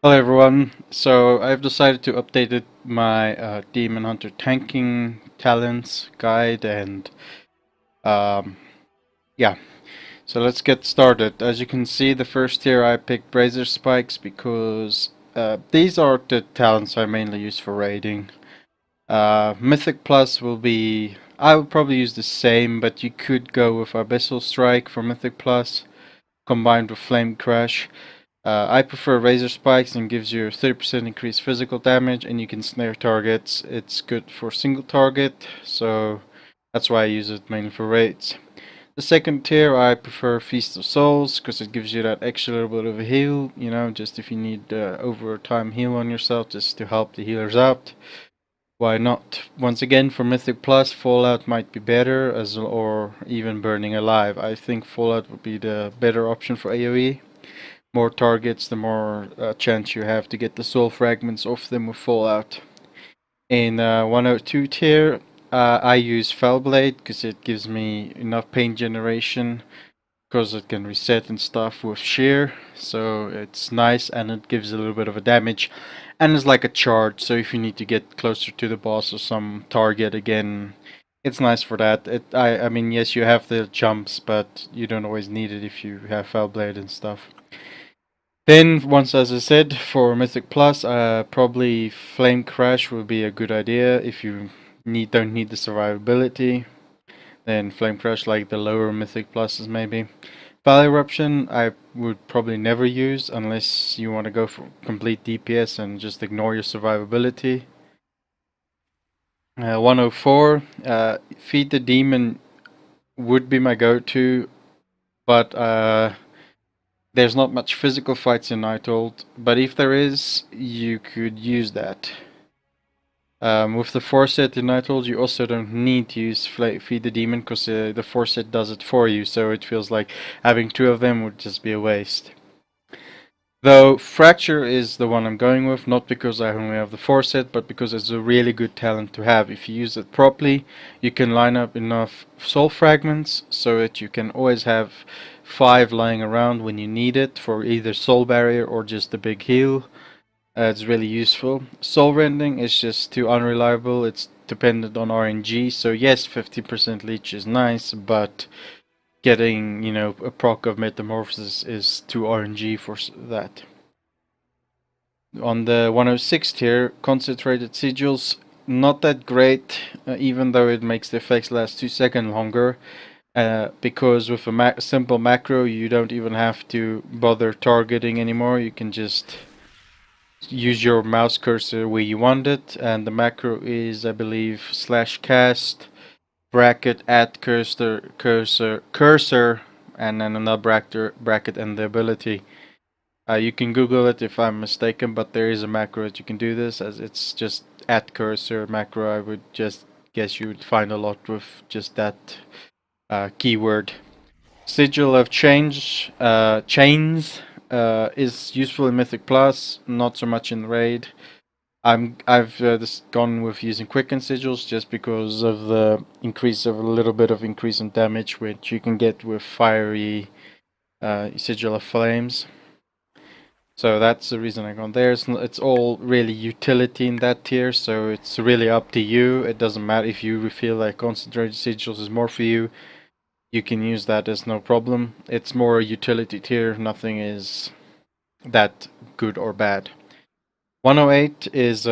Hello everyone. So I've decided to update my Demon Hunter tanking talents guide and um, yeah. So let's get started. As you can see, the first tier I picked Brazier Spikes because these are the talents I mainly use for raiding. Mythic Plus will be, I would probably use the same, but you could go with Abyssal Strike for Mythic Plus combined with Flame Crash. I prefer Razor Spikes and gives you 30% increased physical damage and you can snare targets. It's good for single target, so that's why I use it mainly for raids. The second tier I prefer Feast of Souls because it gives you that extra little bit of a heal, you know, just if you need over time heal on yourself just to help the healers out. Why not? Once again, for Mythic Plus, Fallout might be better, or even Burning Alive. I think Fallout would be the better option for AoE. More targets, the more chance you have to get the soul fragments off them with Fallout. In 102 tier, I use Fellblade because it gives me enough pain generation because it can reset and stuff with shear, so it's nice and it gives a little bit of a damage and it's like a charge, so if you need to get closer to the boss or some target again, it's nice for that. I mean, yes, you have the jumps, but you don't always need it if you have Fellblade and stuff. Then, once as I said, for Mythic Plus, probably Flame Crash would be a good idea if you don't need the survivability. Then Flame Crash, like the lower Mythic Pluses, maybe. Valley Eruption, I would probably never use unless you want to go for complete DPS and just ignore your survivability. 104, Feed the Demon would be my go-to, but there's not much physical fights in Nighthold, but if there is, you could use that. With the 4-set in Nighthold, you also don't need to use Feed the Demon because the 4-set does it for you, so it feels like having two of them would just be a waste. Though Fracture is the one I'm going with, not because I only have the 4-set, but because it's a really good talent to have. If you use it properly, you can line up enough soul fragments so that you can always have 5 lying around when you need it for either soul barrier or just a big heal. It's really useful. Soul rending is just too unreliable. It's dependent on RNG. So yes, 50% leech is nice, but getting, you know, a proc of metamorphosis is too RNG for that. On the 106 tier, concentrated sigils, not that great, even though it makes the effects last 2 seconds longer. Because with a simple macro, you don't even have to bother targeting anymore. You can just use your mouse cursor where you want it, and the macro is, I believe, /cast bracket add cursor, and then another bracket and the ability. You can Google it if I'm mistaken, but there is a macro that you can do this, as it's just add cursor macro. I would just guess you would find a lot with just that keyword. Sigil of Chains is useful in Mythic Plus, not so much in Raid. I've just gone with using Quicken Sigils just because of the increase of a little bit of increase in damage, which you can get with Fiery Sigil of Flames. So that's the reason I gone there. It's all really utility in that tier, so it's really up to you. It doesn't matter if you feel like Concentrated Sigils is more for you. You can use that as no problem. It's more a utility tier. Nothing is that good or bad. 108 is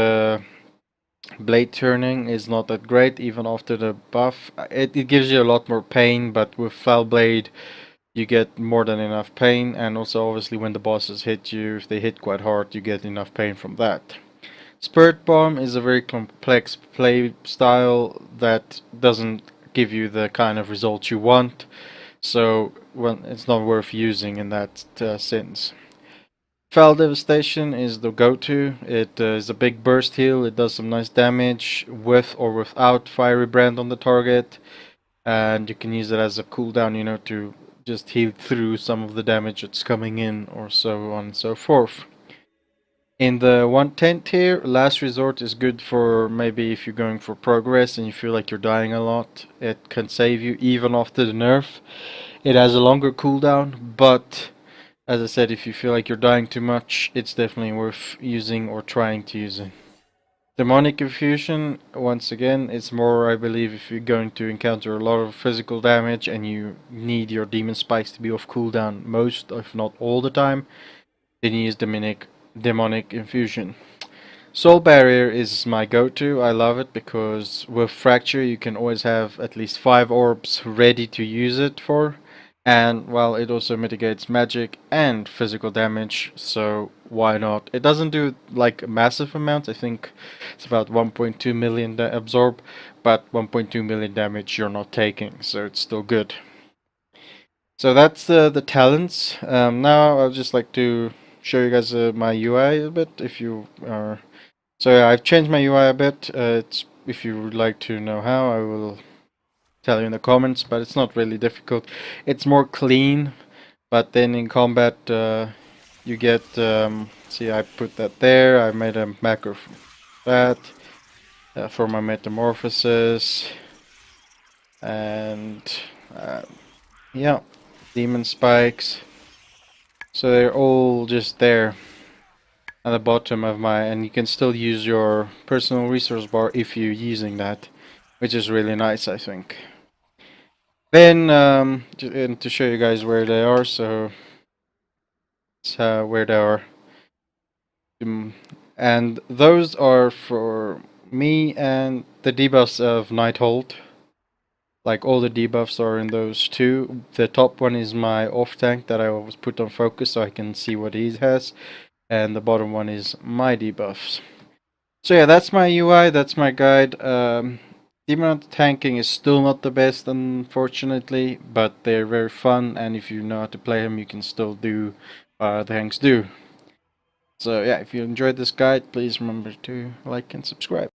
blade turning is not that great even after the buff. It gives you a lot more pain, but with Foul Blade you get more than enough pain, and also obviously when the bosses hit you, if they hit quite hard, you get enough pain from that. Spirit Bomb is a very complex play style that doesn't give you the kind of results you want, so well, it's not worth using in that sense. Foul Devastation is the go-to. It is a big burst heal. It does some nice damage with or without Fiery Brand on the target, and you can use it as a cooldown, you know, to just heal through some of the damage that's coming in, or so on and so forth. In the 110 tier, Last Resort is good for maybe if you're going for progress and you feel like you're dying a lot. It can save you even after the nerf. It has a longer cooldown, but As I said, if you feel like you're dying too much, it's definitely worth using or trying to use it. Demonic Infusion, once again, it's more, I believe, if you're going to encounter a lot of physical damage and you need your demon spikes to be off cooldown most, if not all the time, then you use Demonic Infusion. Soul Barrier is my go-to. I love it because with Fracture you can always have at least 5 orbs ready to use it for. And well, it also mitigates magic and physical damage, so why not? It doesn't do like a massive amount. I think it's about 1.2 million absorb, but 1.2 million damage you're not taking, so it's still good. So that's the talents. Now I'd just like to show you guys my UI a bit. If you are, so yeah, I've changed my UI a bit. It's if you would like to know how, I will tell you in the comments. But it's not really difficult. It's more clean. But then in combat, you get. See, I put that there. I made a macro for that for my metamorphosis, and yeah, demon spikes. So they're all just there at the bottom of my, and you can still use your personal resource bar if you're using that, which is really nice, I think. Then, and to show you guys where they are, so it's where they are. And those are for me and the debuffs of Nighthold. Like all the debuffs are in those two. The top one is my off tank that I always put on focus so I can see what he has. And the bottom one is my debuffs. So yeah, that's my UI, that's my guide. Demon tanking is still not the best, unfortunately, but they're very fun, and if you know how to play them, you can still do the tanks do. So yeah, if you enjoyed this guide, please remember to like and subscribe.